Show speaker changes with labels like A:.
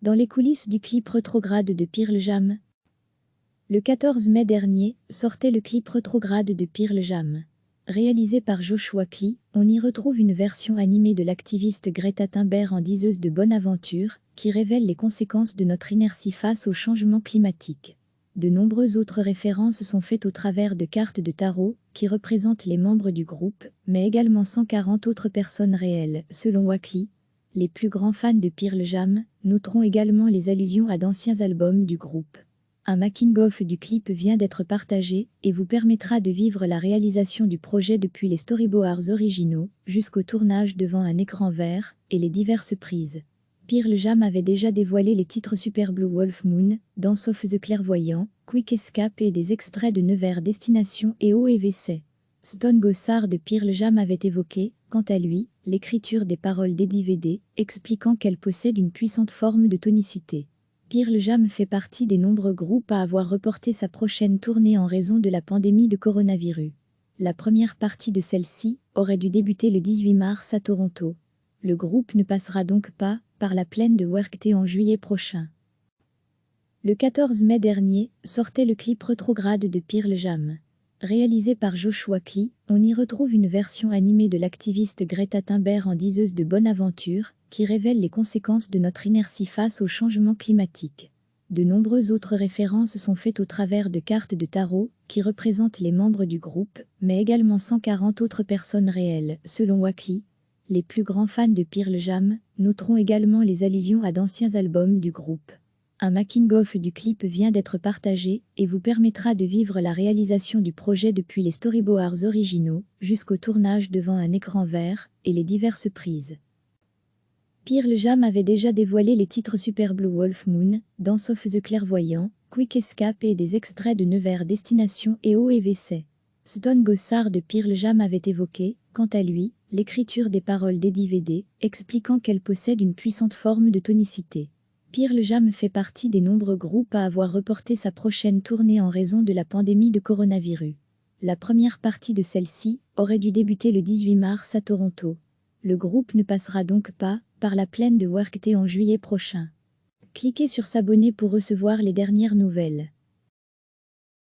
A: Dans les coulisses du clip Retrograde de Pearl Jam. Le 14 mai dernier, sortait le clip Retrograde de Pearl Jam. Réalisé par Joshua Klee, on y retrouve une version animée de l'activiste Greta Thunberg en diseuse de bonne aventure, qui révèle les conséquences de notre inertie face au changement climatique. De nombreuses autres références sont faites au travers de cartes de tarot, qui représentent les membres du groupe, mais également 140 autres personnes réelles, selon Wakely. Les plus grands fans de Pearl Jam noteront également les allusions à d'anciens albums du groupe. Un making-of du clip vient d'être partagé et vous permettra de vivre la réalisation du projet depuis les storyboards originaux jusqu'au tournage devant un écran vert et les diverses prises. Pearl Jam avait déjà dévoilé les titres Super Blue Wolf Moon, Dance of the Clairvoyant, Quick Escape et des extraits de Nevers Destination et OEVC. Stone Gossard de Pearl Jam avait évoqué, quant à lui, l'écriture des paroles d'Eddie Vedder, expliquant qu'elle possède une puissante forme de tonicité. Pearl Jam fait partie des nombreux groupes à avoir reporté sa prochaine tournée en raison de la pandémie de coronavirus. La première partie de celle-ci aurait dû débuter le 18 mars à Toronto. Le groupe ne passera donc pas par la plaine de Werchte en juillet prochain. Le 14 mai dernier, sortait le clip Retrograde de Pearl Jam. Réalisé par Joshua Klee, on y retrouve une version animée de l'activiste Greta Thunberg en diseuse de bonne aventure, qui révèle les conséquences de notre inertie face au changement climatique. De nombreuses autres références sont faites au travers de cartes de tarot, qui représentent les membres du groupe, mais également 140 autres personnes réelles, selon Wakely. Les plus grands fans de Pearl Jam noteront également les allusions à d'anciens albums du groupe. Un making-of du clip vient d'être partagé et vous permettra de vivre la réalisation du projet depuis les storyboards originaux jusqu'au tournage devant un écran vert et les diverses prises. Pearl Jam avait déjà dévoilé les titres Super Blue Wolf Moon, Dance of the Clairvoyant, Quick Escape et des extraits de Nevers Destination et OEVC. Stone Gossard de Pearl Jam avait évoqué, quant à lui, l'écriture des paroles d'Eddie Vedder, expliquant qu'elle possède une puissante forme de tonicité. Pearl Jam fait partie des nombreux groupes à avoir reporté sa prochaine tournée en raison de la pandémie de coronavirus. La première partie de celle-ci aurait dû débuter le 18 mars à Toronto. Le groupe ne passera donc pas par la plaine de Werchte en juillet prochain. Cliquez sur s'abonner pour recevoir les dernières nouvelles.